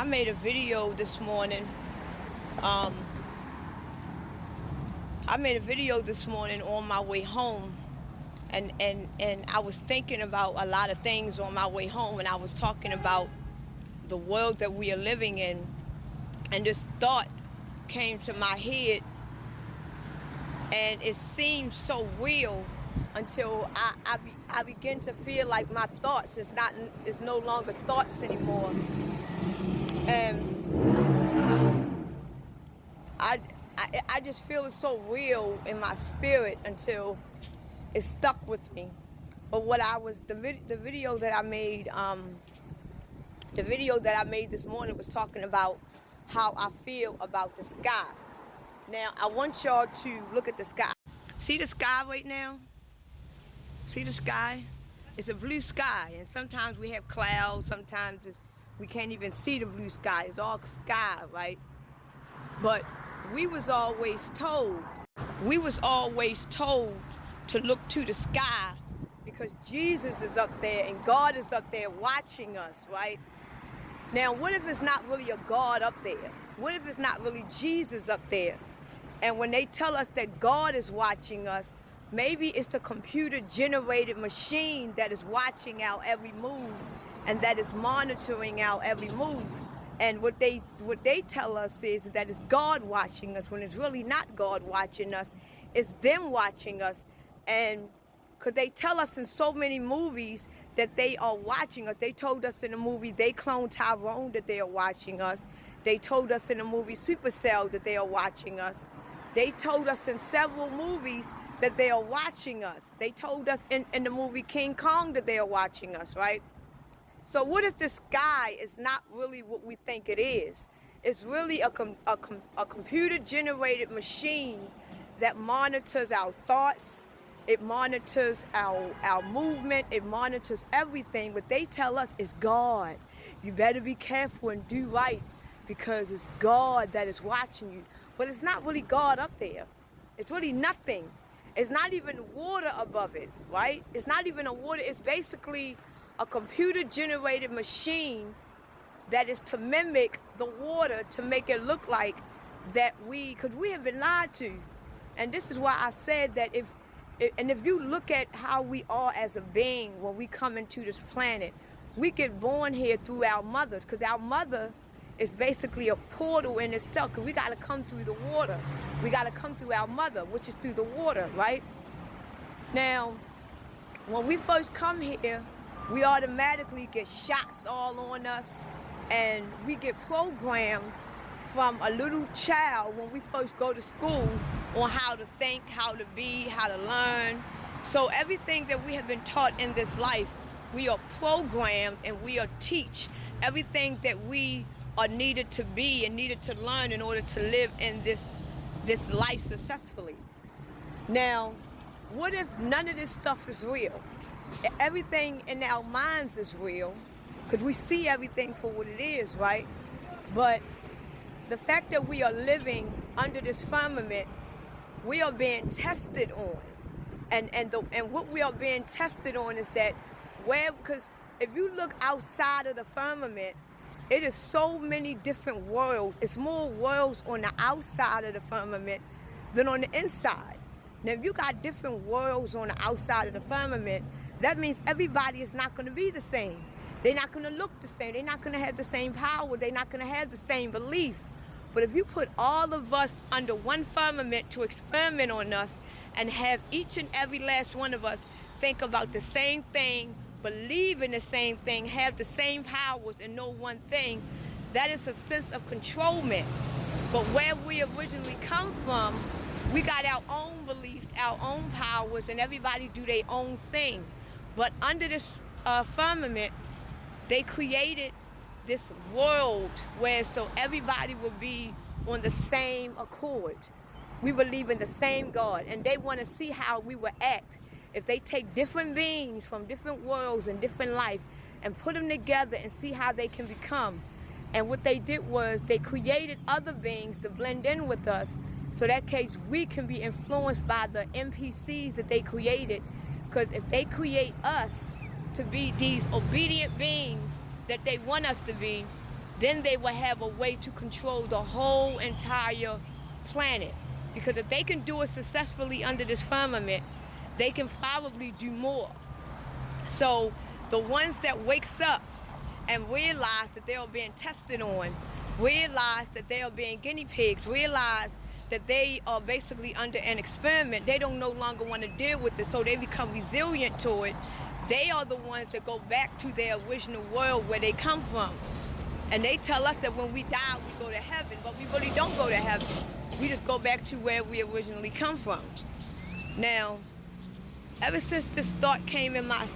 I made a video this morning. I made a video this morning on my way home, and I was thinking about a lot of things on my way home, and I was talking about the world that we are living in, and this thought came to my head, and it seemed so real until I begin to feel like my thoughts is no longer thoughts anymore. And I just feel it so real in my spirit until it stuck with me. But the video that I made, this morning was talking about how I feel about the sky. Now I want y'all to look at the sky. See the sky right now? See the sky? It's a blue sky, and sometimes we have clouds, sometimes we can't even see the blue sky. It's all sky, right? But we was always told to look to the sky because Jesus is up there and God is up there watching us, right? Now, what if it's not really a God up there? What if it's not really Jesus up there? And when they tell us that God is watching us, maybe it's the computer-generated machine that is watching our every move and that is monitoring our every move. And what they tell us is that it's God watching us, when it's really not God watching us. It's them watching us. And because they tell us in so many movies that they are watching us. They told us in the movie They Cloned Tyrone that they are watching us. They told us in the movie Supercell that they are watching us. They told us in several movies that they are watching us. They told us in the movie King Kong that they are watching us, right? So what if the sky is not really what we think it is? It's really a computer-generated machine that monitors our thoughts. It monitors our movement. It monitors everything. What they tell us is God. You better be careful and do right because it's God that is watching you. But it's not really God up there. It's really nothing. It's not even water above it, right? It's not even a water. It's basically a computer-generated machine that is to mimic the water to make it look like that because we have been lied to. And this is why I said that if you look at how we are as a being when we come into this planet, we get born here through our mothers, because our mother is basically a portal in itself, because we got to come through the water. We got to come through our mother, which is through the water, right? Now, when we first come here, we automatically get shots all on us, and we get programmed from a little child when we first go to school on how to think, how to be, how to learn. So everything that we have been taught in this life, we are programmed and we are teach everything that we are needed to be and needed to learn in order to live in this life successfully. Now, what if none of this stuff is real? Everything in our minds is real because we see everything for what it is, right? But the fact that we are living under this firmament, we are being tested on. And what we are being tested on is that because if you look outside of the firmament, it is so many different worlds. It's more worlds on the outside of the firmament than on the inside. Now, if you got different worlds on the outside of the firmament, that means everybody is not going to be the same. They're not going to look the same. They're not going to have the same power. They're not going to have the same belief. But if you put all of us under one firmament to experiment on us and have each and every last one of us think about the same thing, believe in the same thing, have the same powers and know one thing, that is a sense of controlment. But where we originally come from, we got our own beliefs, our own powers, and everybody do their own thing. But under this firmament, they created this world where so everybody will be on the same accord. We believe in the same God, and they want to see how we will act if they take different beings from different worlds and different life and put them together and see how they can become. And what they did was they created other beings to blend in with us, so that case we can be influenced by the NPCs that they created. Because if they create us to be these obedient beings that they want us to be, then they will have a way to control the whole entire planet. Because if they can do it successfully under this firmament, they can probably do more. So the ones that wakes up and realize that they are being tested on, realize that they are being guinea pigs, realize that they are basically under an experiment, they don't no longer want to deal with it, so they become resilient to it. They are the ones that go back to their original world where they come from. And they tell us that when we die, we go to heaven, but we really don't go to heaven. We just go back to where we originally come from. Now, ever since this thought came in my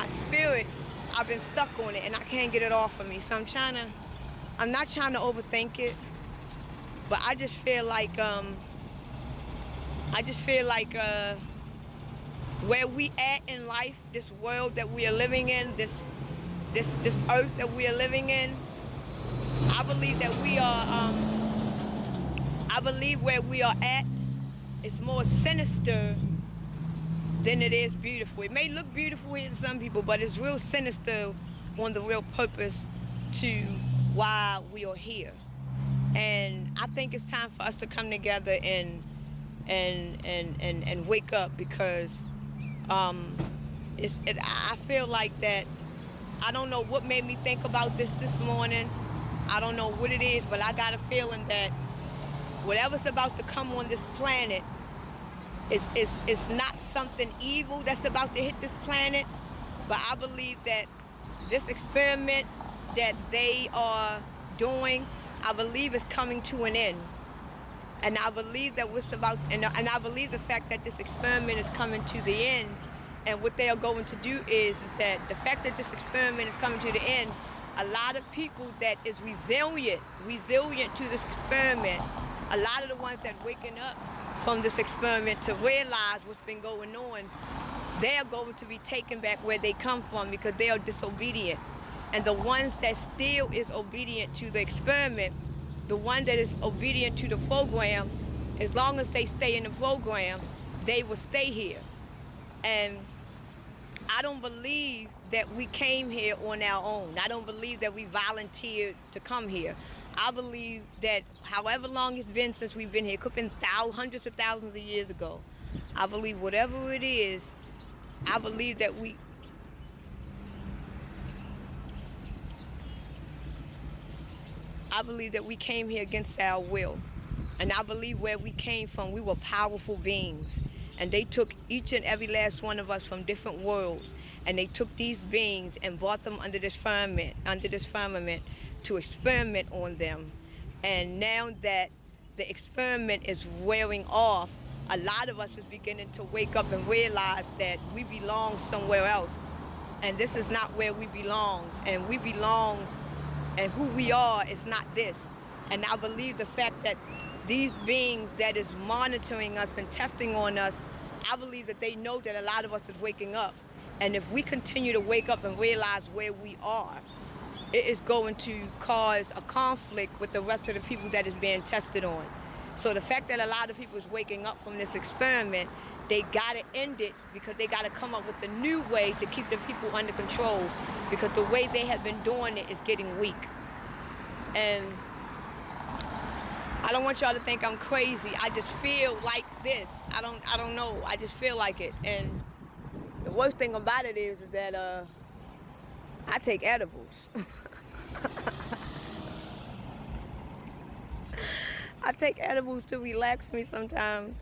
spirit, I've been stuck on it and I can't get it off of me. So I'm not trying to overthink it, but I just feel like where we at in life, this world that we are living in, this earth that we are living in, I believe that we are I believe where we are at is more sinister than it is beautiful. It may look beautiful here to some people, but it's real sinister on the real purpose to why we are here. And I think it's time for us to come together and wake up, because I feel like that. I don't know what made me think about this morning. I don't know what it is, but I got a feeling that whatever's about to come on this planet is not something evil that's about to hit this planet, but I believe that this experiment that they are doing, I believe is coming to an end. And I believe that what's about, and I believe the fact that this experiment is coming to the end, and what they are going to do is that the fact that this experiment is coming to the end, a lot of people that is resilient to this experiment, a lot of the ones that waking up from this experiment to realize what's been going on, they are going to be taken back where they come from, because they are disobedient. And the ones that still is obedient to the experiment, the one that is obedient to the program, as long as they stay in the program, they will stay here. And I don't believe that we came here on our own. I don't believe that we volunteered to come here. I believe that however long it's been since we've been here, it could have been hundreds of thousands of years ago. I believe whatever it is, I believe that we came here against our will. And I believe where we came from, we were powerful beings. And they took each and every last one of us from different worlds. And they took these beings and brought them under this firmament to experiment on them. And now that the experiment is wearing off, a lot of us is beginning to wake up and realize that we belong somewhere else. And this is not where we belong. And we belong, and who we are is not this. And I believe the fact that these beings that is monitoring us and testing on us, I believe that they know that a lot of us is waking up. And if we continue to wake up and realize where we are, it is going to cause a conflict with the rest of the people that is being tested on. So the fact that a lot of people is waking up from this experiment, they got to end it, because they got to come up with a new way to keep the people under control, because the way they have been doing it is getting weak. And I don't want y'all to think I'm crazy. I just feel like this. I don't know. I just feel like it. And the worst thing about it is that I take edibles. I take edibles to relax me sometimes.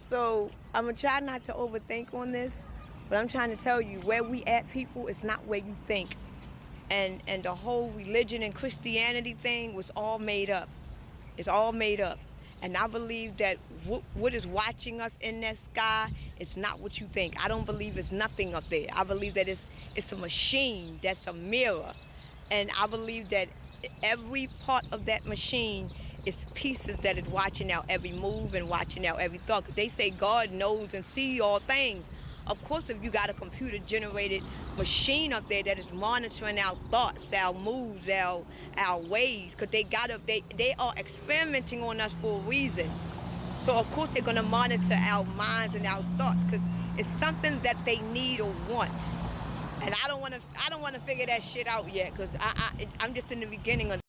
So I'm going to try not to overthink on this, but I'm trying to tell you, where we at, people, is not where you think. And the whole religion and Christianity thing was all made up. It's all made up. And I believe that what is watching us in that sky is not what you think. I don't believe it's nothing up there. I believe that it's a machine that's a mirror. And I believe that every part of that machine is pieces that is watching out every move and watching out every thought. They say God knows and sees all things. Of course, if you got a computer-generated machine up there that is monitoring our thoughts, our moves, our ways, because they are experimenting on us for a reason. So of course they're going to monitor our minds and our thoughts, because it's something that they need or want. And I don't want to figure that shit out yet, because I'm just in the beginning of